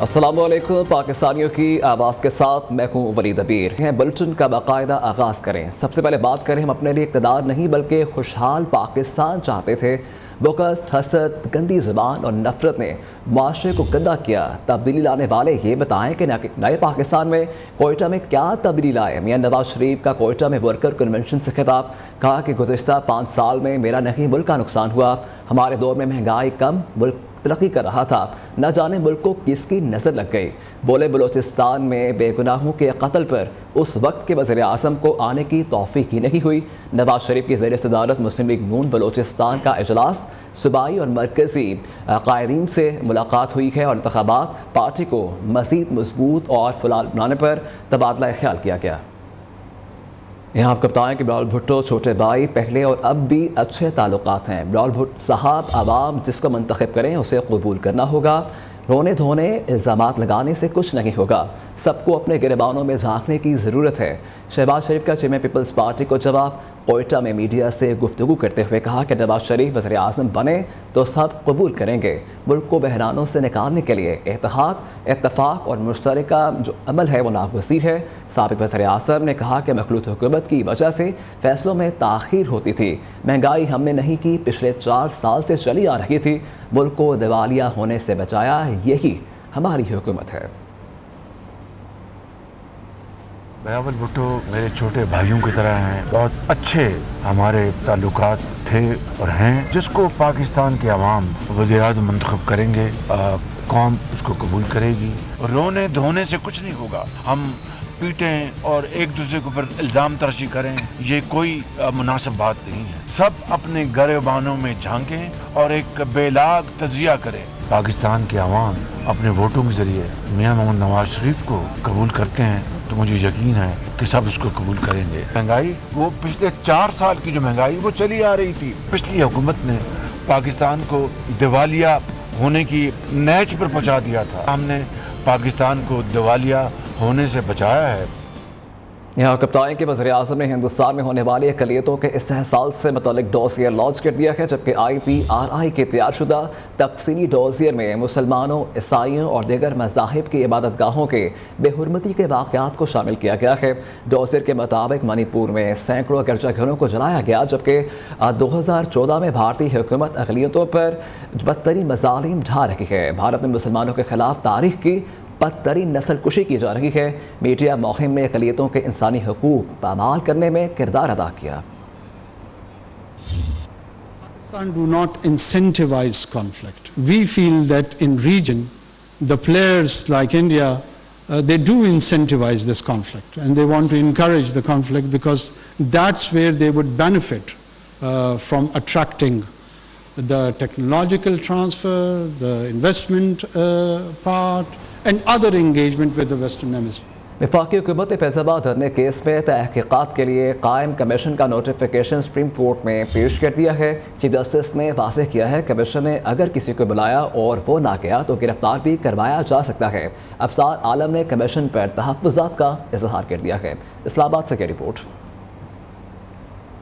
अस्सलामुअलैकुम। पाकिस्तानियों की आवाज़ के साथ मैं हूँ वलीद अबीर। बुलेटिन का बाकायदा आगाज़ करें। सबसे पहले बात करें, हम अपने लिए इक़्तिदार नहीं बल्कि खुशहाल पाकिस्तान चाहते थे। बुग़्ज़, हसद, गंदी ज़ुबान और नफ़रत ने माशरे को गंदा किया। तब्दीली लाने वाले ये बताएं कि नए पाकिस्तान में कोयटा में क्या तब्दीली लाए। मियां नवाज शरीफ का कोयटा में वर्कर कन्वेंशन से खिताब। कहा कि गुज़िश्ता 5 साल में मेरा नहीं मुल्क का नुकसान हुआ। हमारे दौर में महंगाई कम, मुल्क तरक्की कर रहा था, न जाने मुल्क को किसकी नज़र लग गई। बोले बलोचिस्तान में बेगुनाहों के कत्ल पर उस वक्त के वज़ीर आज़म को आने की तौफीक ही नहीं हुई। नवाज शरीफ की ज़ेर सदारत मुस्लिम लीग नून बलोचिस्तान का इजलास, सूबाई और मरकज़ी कायदीन से मुलाकात हुई है और इंतखाबात पार्टी को मज़ीद मजबूत और फुलाल बनाने पर तबादला ख्याल किया गया। यहाँ आपको बताएं कि बिलावल भुट्टो छोटे भाई, पहले और अब भी अच्छे ताल्लुकात हैं। बिलावल भुट्टो साहब, आवाम जिसको मंतखब करें उसे कबूल करना होगा। रोने धोने इल्ज़ामात लगाने से कुछ नहीं होगा। सबको अपने गिरबानों में झांकने की ज़रूरत है। शहबाज शरीफ का चेयरमैन पीपल्स पार्टी को जवाब। कोयटा में मीडिया से गुफ्तगू करते हुए कहा कि नवाज शरीफ वज़ीर आज़म बने तो सब कबूल करेंगे। मुल्क को बहरानों से निकालने के लिए इत्तेहाद, इत्तफाक और मुश्तरका जो अमल है वो नागज़ीर है। साबिक़ वज़ीर आज़म ने कहा कि मखलूत हुकूमत की वजह से फैसलों में ताख़ीर होती थी। महंगाई हमने नहीं की, पिछले 4 साल से चली आ रही थी। मुल्क को दिवालिया होने से बचाया, यही हमारी हुकूमत है। बिलावल भुट्टो मेरे छोटे भाइयों की तरह हैं। बहुत अच्छे हमारे ताल्लुकात थे और हैं। जिसको पाकिस्तान के अवाम वज़ीर आज़म मुंतखब करेंगे, कौम उसको कबूल करेगी। रोने धोने से कुछ नहीं होगा। हम पीटें और एक दूसरे के ऊपर इल्ज़ाम तराशी करें, ये कोई मुनासिब बात नहीं है। सब अपने गिरबानों में झांकें और एक बेलाग तजिया करें। पाकिस्तान के अवाम अपने वोटों के ज़रिए मियां मोहम्मद नवाज शरीफ को कबूल करते हैं तो मुझे यकीन है कि सब उसको कबूल करेंगे। महंगाई, वो पिछले 4 साल की जो महंगाई वो चली आ रही थी, पिछली हुकूमत ने पाकिस्तान को दिवालिया होने की नहज पर पहुंचा दिया था। हमने पाकिस्तान को दिवालिया होने से बचाया है। यहाँ आपको बताएं कि वज़ीर आज़म ने हिंदुस्तान में होने वाली अक़लियतों के इस्तेहसाल से मुतल्लिक़ डोसियर लॉन्च कर दिया है, जबकि IPRI के तैयार शुदा तफसीली डोसियर में मुसलमानों, ईसाइयों और दीगर मज़ाहिब की इबादत गाहों के बेहुरमती के वाक़यात को शामिल किया गया है। डोसियर के मुताबिक मणिपुर में सैकड़ों गिरजाघरों को जलाया गया, जबकि 2014 में भारतीय हुकूमत अक़लियतों पर बदतरीन मज़ालिम ढा रही है। भारत में मुसलमानों के ख़िलाफ़ तारीख़ की बदतरीन नस्ल कुशी की जा रही है। मीडिया मुहिम ने अक़लियतों के इंसानी हकूक़ पामाल करने में किरदार अदा किया। Pakistan do not incentivize conflict. We feel that in region, the players like India, they do incentivize this conflict and they want to encourage the conflict because that's where they would benefit from attracting the technological transfer, the investment part, and other engagement with the Western Hemisphere. वफाकी हुकूमत ने फैज़ाबाद धरने case में तहक़ीक़ात के लिए कायम commission का notification supreme court में पेश कर दिया है। चीफ जस्टिस ने वाज़ेह किया है कि कमीशन ने अगर किसी को बुलाया और वो ना गया तो गिरफ्तार भी करवाया जा सकता है। अफसार आलम ने कमीशन पर तहफ़्फ़ुज़ात का इज़हार कर दिया है। इस्लामाबाद से क्या रिपोर्ट।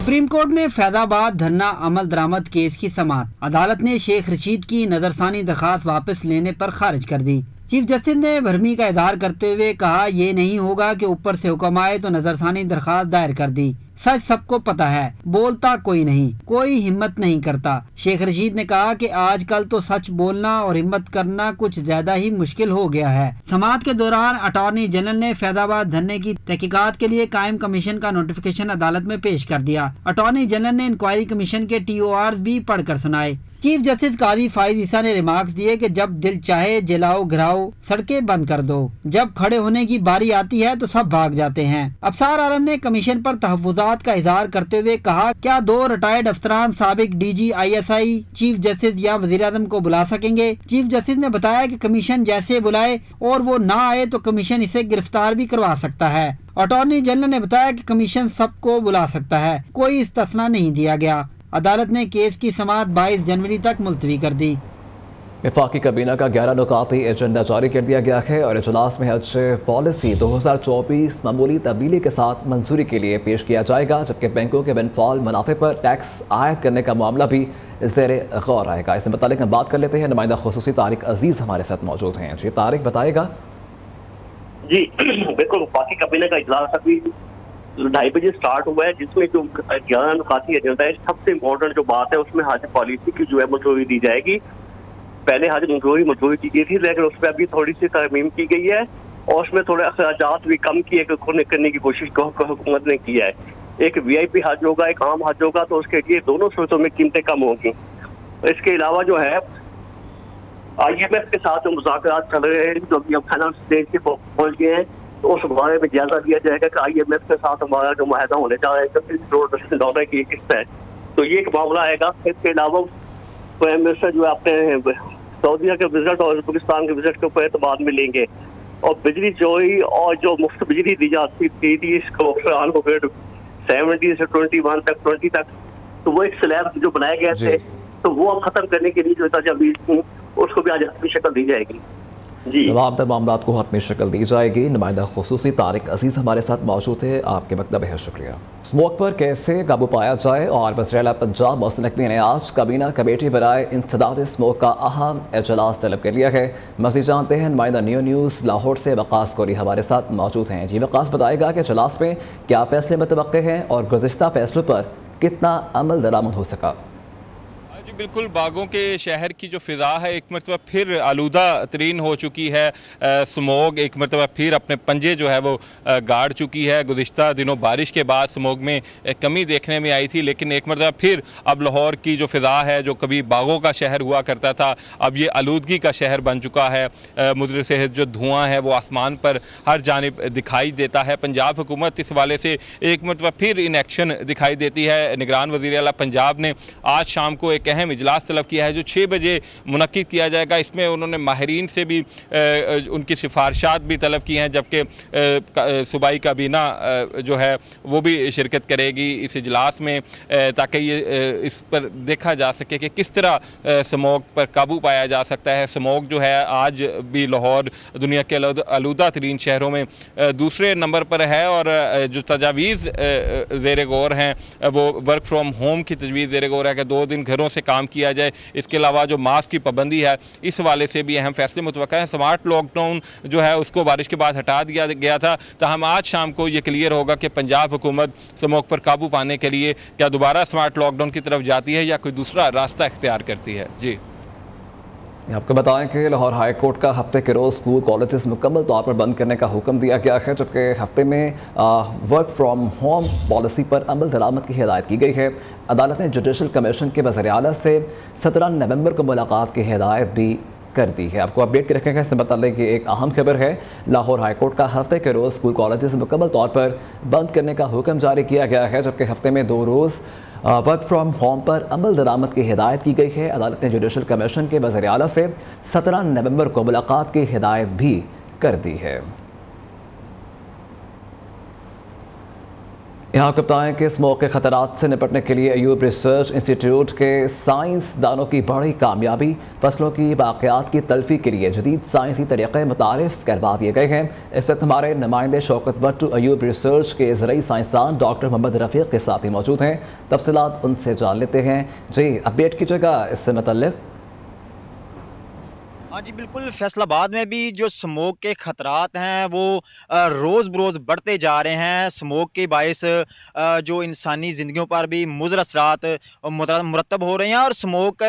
सुप्रीम कोर्ट में फैज़ाबाद धरना अमल दरामद केस की समाअत। अदालत ने शेख रशीद की नज़रसानी दरख्वास्त वापस लेने पर खारिज कर दी। चीफ जस्टिस ने भरमी का इज़हार करते हुए कहा, ये नहीं होगा कि ऊपर से हुक्म आए तो नज़रसानी दरख्वास्त दायर कर दी। सच सबको पता है, बोलता कोई नहीं, कोई हिम्मत नहीं करता। शेख रशीद ने कहा कि आजकल तो सच बोलना और हिम्मत करना कुछ ज्यादा ही मुश्किल हो गया है। समाअत के दौरान अटॉर्नी जनरल ने फैज़ाबाद धरने की तहकीकात के लिए कायम कमीशन का नोटिफिकेशन अदालत में पेश कर दिया। अटॉर्नी जनरल ने इंक्वायरी कमीशन के TOR भी पढ़कर सुनाए। चीफ जस्टिस काजी फाइज ईसा ने रिमार्क्स दिए कि जब दिल चाहे जलाओ घिराओ, सड़कें बंद कर दो, जब खड़े होने की बारी आती है तो सब भाग जाते हैं। अफसार आलम ने कमीशन पर तहफ़्फ़ुज़ात का इज़हार करते हुए कहा, क्या 2 रिटायर्ड अफसरान साबिक DG ISI चीफ जस्टिस या वज़ीर आज़म को बुला सकेंगे? चीफ जस्टिस ने बताया कि कमीशन जैसे बुलाए और वो ना आए तो कमीशन इसे गिरफ्तार भी करवा सकता है। अटॉर्नी जनरल ने बताया कि कमीशन सबको बुला सकता है, कोई इस्तिस्ना नहीं दिया गया। अदालत ने केस की समाअत 22 जनवरी तक मुलतवी कर दी। वफाकी काबीना का 11 नुकाती एजेंडा जारी कर दिया गया है और इजलास में हज पॉलिसी 2024 मामूली तब्दीली के साथ मंजूरी के लिए पेश किया जाएगा, जबकि बैंकों के विंडफॉल मुनाफे पर टैक्स आयद करने का मामला भी ज़ेर गौर आएगा। इससे मुतालिक हम बात कर लेते हैं, नुमाइंदा खुसूसी तारिक अजीज़ हमारे साथ मौजूद हैं। जी तारिक बताएगा। जी बिल्कुल, वफाकी काबीना का इजलास अभी 2:30 बजे स्टार्ट हुआ है, जिसमें जो 11 नुकाती एजेंडा है, सबसे इम्पोर्टेंट जो बात है उसमें हज पॉलिसी की जो है मंजूरी दी जाएगी। पहले हज मंजूरी की गई थी, लेकिन उस पर अभी थोड़ी सी तरमीम की गई है और उसमें थोड़े अखराजात भी कम किए करने की कोशिश हुकूमत ने की है। एक VIP हज होगा, एक आम हज होगा, तो उसके लिए दोनों सूरतों में कीमतें कम होंगी। इसके अलावा जो है IMF के साथ जो मुज़ाकरात चल रहे हैं, जो अभी हम फाइनल स्टेज पे पहुंच गए हैं, तो उस बारे में जायजा लिया जाएगा कि IMF के साथ हमारा जो मुआहदा होने जा रहा है $30 करोड़ की किस्त है, तो ये एक मामला आएगा। इसके अलावा प्राइम मिनिस्टर जो है अपने सऊदीया के विजिट और उज़्बेकिस्तान के विजिट के ऊपर एतबार में लेंगे और बिजली चोरी और जो मुफ्त बिजली दी जाती थी इसको अफसरान को 70 से 21 तक 20 तक, तो वो एक स्लैब जो बनाए गए थे, तो वो अब खत्म करने के लिए जो तजवीज़ थी उसको भी आज हतमी शक्ल दी जाएगी। जी तमाम तर मामला को हतमी शक्ल दी जाएगी। नुमाइंदा खुसूसी तारिक अजीज़ हमारे साथ मौजूद है, आपके वक्त है शुक्रिया। स्मोक पर कैसे काबू पाया जाए और वज़ीर-ए-आला पंजाब मोहसिन नकवी ने आज काबीना कमेटी बराए इंसदाद स्मोक का अहम इजलास तलब कर लिया है। मज़ीद जानते हैं, नुमाइंदा न्यूज़ लाहौर से वक़ास कोरी हमारे साथ मौजूद हैं। जी वक़ास बताएगा कि इजलास में क्या फ़ैसले मुतवक्के हैं और गुज़िश्ता फ़ैसलों पर कितना अमल दरामद हो सका। बिल्कुल, बागों के शहर की जो फ़िज़ा है एक मरतबा फिर आलूदा तरीन हो चुकी है। स्मोग एक मरतबा फिर अपने पंजे जो है वो गाड़ चुकी है। गुज़िश्ता दिनों बारिश के बाद स्मोग में कमी देखने में आई थी, लेकिन एक मरतबा फिर अब लाहौर की जो फ़िज़ा है, जो कभी बागों का शहर हुआ करता था, अब ये आलूदगी का शहर बन चुका है। मुद्र से जो धुआं है वो आसमान पर हर जानिब दिखाई देता है। पंजाब हुकूमत इस हवाले से एक मरतबा फिर इन एक्शन दिखाई देती है। निगरान वज़ीर-ए-आला पंजाब ने आज शाम को एक अहम इजलास तलब किया है जो 6 बजे मुनक्किद किया जाएगा। इसमें उन्होंने माहिरीन से भी उनकी सिफारिशात भी तलब की हैं, जबकि सूबाई काबीना जो है वो भी शिरकत करेगी इस इजलास में, ताकि ये इस पर देखा जा सके कि किस तरह स्मोक पर काबू पाया जा सकता है। स्मोक जो है आज भी लाहौर दुनिया के आलूदा तरीन शहरों में दूसरे नंबर पर है और जो तजावीज़ ज़ेर गौर हैं वो वर्क फ्राम होम की तजवीज़ ज़ेर गौर है कि 2 दिन घरों से काम किया जाए। इसके अलावा जो मास्क की पाबंदी है, इस हवाले से भी अहम फैसले मुतवक्का है। स्मार्ट लॉकडाउन जो है उसको बारिश के बाद हटा दिया गया था, ताहम आज शाम को ये क्लियर होगा कि पंजाब हुकूमत स्मोक पर काबू पाने के लिए क्या दोबारा स्मार्ट लॉकडाउन की तरफ जाती है या कोई दूसरा रास्ता इख्तियार करती है। जी आपको बताएं कि लाहौर हाई कोर्ट का हफ्ते के रोज़ स्कूल कॉलेजेस मुकम्मल तौर पर बंद करने का हुक्म दिया गया है, जबकि हफ्ते में वर्क फ्राम होम पॉलिसी पर अमल दरामद की हिदायत की गई है। अदालत ने जुडिशल कमीशन के वज़ीर आला से 17 नवंबर को मुलाकात की हिदायत भी कर दी है। आपको अपडेट रखेंगे। इससे मतलब कि एक अहम खबर है, लाहौर हाई कोर्ट का हफ्ते के रोज़ स्कूल कॉलेजेस मुकम्मल तौर पर बंद करने का हुक्म जारी किया गया है, जबकि हफ्ते में 2 रोज़ वर्क फ्राम होम पर अमल दरामद की हिदायत की गई है। अदालत ने जुडिशल कमीशन के वज़ीर आला से 17 नवंबर को मुलाकात की हिदायत भी कर दी है। यहाँ को बताएं कि स्मोक के खतरात से निपटने के लिए अयूब रिसर्च इंस्टीट्यूट के साइंसदानों की बड़ी कामयाबी, फसलों की बाक़ियात की तलफी के लिए जदीद साइंसी तरीक़े मुतारिफ़ करवा दिए गए हैं। इस वक्त हमारे नुमाइंदे शौकत भट्टू अयूब रिसर्च के ज़रूरी साइंसदान डॉक्टर मोहम्मद रफ़ीक के साथ ही मौजूद हैं। तफसीलात उनसे जान लेते हैं। जी अपडेट कीजिएगा इससे मतलब। हाँ जी बिल्कुल, फैसलाबाद में भी जो स्मोक के ख़तरात हैं वो रोज़ बरोज़ बढ़ते जा रहे हैं। स्मोक के बायस जो इंसानी ज़िंदगियों पर भी मुज़र असरात मुरतब हो रहे हैं और स्मोक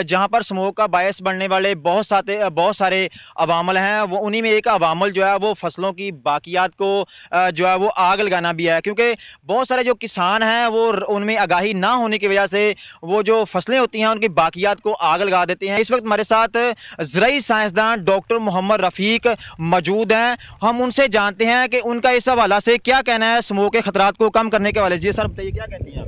जहाँ पर स्मोक का बायस बढ़ने वाले बहुत सारे अवामल हैं, वो उन्हीं में एक अवामल जो है वो फसलों की बाक़ियात को जो है वो आग लगाना भी है, क्योंकि बहुत सारे जो किसान हैं वो उनमें आगाही ना होने की वजह से वो जो फसलें होती हैं उनकी बाक़ियात को आग लगा देते हैं। इस वक्त हमारे साथ ज़रूरी साइंसदान डॉक्टर मोहम्मद रफ़ीक मौजूद हैं। हम उनसे जानते हैं कि उनका इस हवाला से क्या कहना है स्मोक के खतरात को कम करने के हवाले से। जी सर बताइए, क्या कहती हैं आप?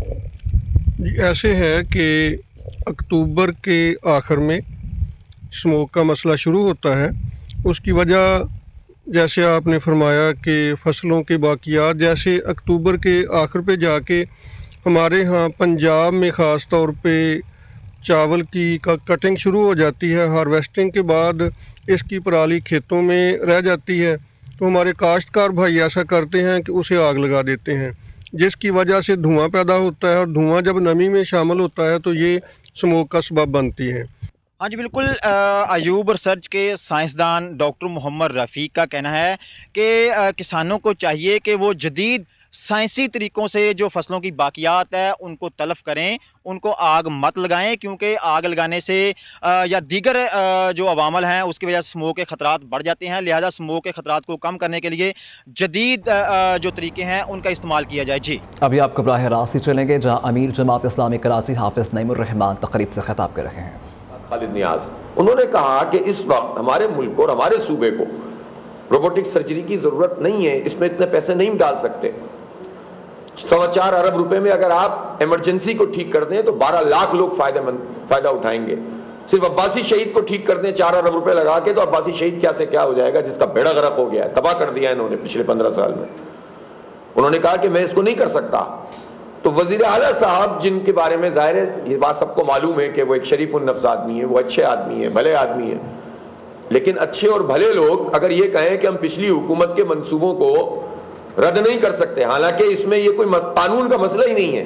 जी ऐसे है कि अक्टूबर के आखिर में स्मोक का मसला शुरू होता है। उसकी वजह जैसे आपने फरमाया कि फसलों के बाक़ियात, जैसे अक्टूबर के आखिर पे जाके हमारे यहाँ पंजाब में ख़ास तौर पे चावल की कटिंग शुरू हो जाती है, हार्वेस्टिंग के बाद इसकी पराली खेतों में रह जाती है, तो हमारे काश्तकार भाई ऐसा करते हैं कि उसे आग लगा देते हैं, जिसकी वजह से धुआं पैदा होता है, और धुआं जब नमी में शामिल होता है तो ये स्मोक का सबब बनती है। हाँ जी बिल्कुल, अयूब रिसर्च के साइंसदान डॉक्टर मोहम्मद रफ़ीक का कहना है कि किसानों को चाहिए कि वो जदीद साइंसी तरीक़ों से जो फसलों की बाकियात है उनको तलफ़ करें, उनको आग मत लगाएं, क्योंकि आग लगाने से या दीगर जो अवामल हैं उसकी वजह से स्मोक के ख़तरात बढ़ जाते हैं। लिहाजा स्मोक के ख़तरात को कम करने के लिए जदीद जो तरीके हैं उनका इस्तेमाल किया जाए। जी अभी आपको बराह रास्त ही चलेंगे जहाँ अमीर जमात इस्लामी कराची हाफिज़ नईमुर रहमान तकरीब से खिताब कर रहे हैं। खालिद नियाज, उन्होंने कहा कि इस वक्त हमारे मुल्क और हमारे सूबे को रोबोटिक सर्जरी की जरूरत नहीं है, इसमें इतने पैसे नहीं डाल सकते। 4.25 अरब रुपए में अगर आप इमरजेंसी को ठीक कर दें तो 12 लाख लोग फायदा उठाएंगे। सिर्फ अब्बासी शहीद को ठीक कर दें 4 अरब रुपए लगा के, तो अब्बासी शहीद क्या से क्या हो जाएगा, जिसका बेड़ा गर्क हो गया है, तबाह कर दिया इन्होंने पिछले 15 साल में। उन्होंने कहा कि मैं इसको नहीं कर सकता। तो वजीर आला साहब, जिनके बारे में जाहिर है ये बात सबको मालूम है कि वो एक शरीफुन नफ्स आदमी है, वो अच्छे आदमी है, भले आदमी है, लेकिन अच्छे और भले लोग अगर ये कहें कि हम पिछली हुकूमत के मंसूबों को रद्द नहीं कर सकते, हालांकि इसमें ये कोई कानून का मसला ही नहीं है,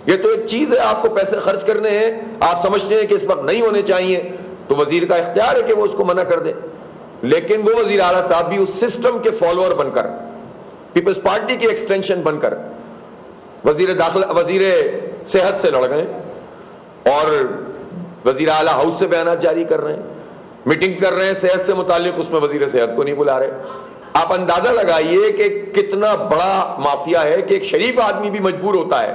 ये तो एक चीज है, आपको पैसे खर्च करने हैं, आप समझते हैं कि इस वक्त नहीं होने चाहिए, तो वजीर का इख्तियार है कि वो उसको मना कर दे। लेकिन वो वजीर आला साहब भी उस सिस्टम के फॉलोअर बनकर, पीपल्स पार्टी की एक्सटेंशन बनकर वजीर सेहत से लड़ गए और वजीर आला हाउस से बयान जारी कर रहे हैं, मीटिंग कर रहे हैं सेहत से मुतालिक, उसमें वजीर सेहत को नहीं बुला रहे। आप अंदाजा लगाइए कि कितना बड़ा माफिया है कि एक शरीफ आदमी भी मजबूर होता है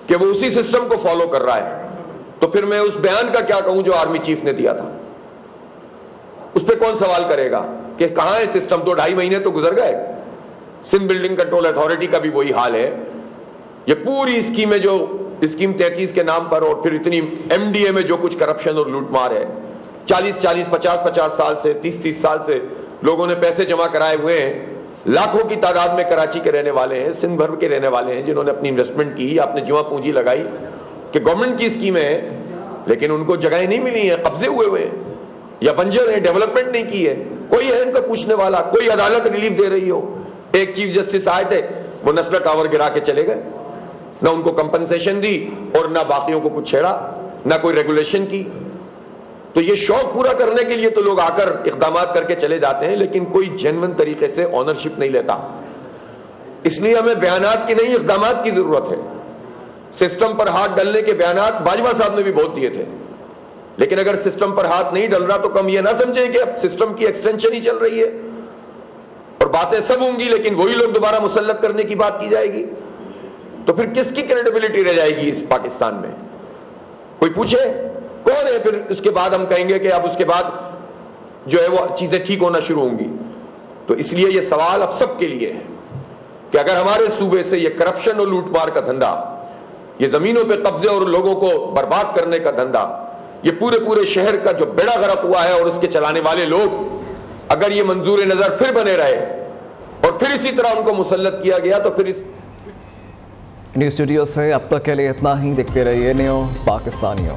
कि वो उसी सिस्टम को फॉलो कर रहा है। तो फिर मैं उस बयान का क्या कहूं जो आर्मी चीफ ने दिया था, उस पर कौन सवाल करेगा कि कहां है सिस्टम? तो 2.5 महीने तो गुजर गए। सिंध बिल्डिंग कंट्रोल अथॉरिटी का भी वही हाल है। ये पूरी स्कीमें जो स्कीम 33 के नाम पर, और फिर इतनी एमडीए में जो कुछ करप्शन और लूटमार है, 40-40, 50-50 साल से, 30-30 साल से लोगों ने पैसे जमा कराए हुए हैं। लाखों की तादाद में कराची के रहने वाले हैं, सिंध भर के रहने वाले हैं, जिन्होंने अपनी इन्वेस्टमेंट की, अपने जुआ पूंजी लगाई कि गवर्नमेंट की स्कीमें हैं, लेकिन उनको जगहें नहीं मिली हैं, कब्जे हुए हैं या बंजर हैं, डेवलपमेंट नहीं की है। कोई है इनका पूछने वाला? कोई अदालत रिलीफ दे रही हो? एक चीफ जस्टिस आए थे, वो नस्ल टावर गिरा के चले गए, ना उनको कंपनसेशन दी और ना बाकियों को कुछ छेड़ा, ना कोई रेगुलेशन की। तो ये शौक पूरा करने के लिए तो लोग आकर इक़दामात करके चले जाते हैं, लेकिन कोई जेन्युइन तरीके से ऑनरशिप नहीं लेता। इसलिए हमें बयानात की नहीं, इक़दामात की जरूरत है। सिस्टम पर हाथ डालने के बयानात बाजवा साहब ने भी बहुत दिए थे, लेकिन अगर सिस्टम पर हाथ नहीं डल रहा तो कम ये ना समझे कि अब सिस्टम की एक्सटेंशन ही चल रही है और बातें सब होंगी, लेकिन वही लोग दोबारा मुसल्लत करने की बात की जाएगी। तो फिर किसकी क्रेडिबिलिटी रह जाएगी इस पाकिस्तान में? कोई पूछे कौन है? फिर उसके बाद हम कहेंगे कि अब उसके बाद जो है वो चीजें ठीक होना शुरू होंगी। तो इसलिए ये सवाल अब सबके लिए है कि अगर हमारे सूबे से ये करप्शन और लूटमार का धंधा, ये जमीनों पे कब्जे और लोगों को बर्बाद करने का धंधा, ये पूरे शहर का जो बेड़ा गर्क हुआ है और उसके चलाने वाले लोग, अगर ये मंजूर नजर फिर बने रहे और फिर इसी तरह उनको मुसल्लत किया गया, तो फिर इस न्यूज़ स्टूडियो से अब तक के लिए इतना ही। देखते रहिए न्यू पाकिस्तानियों।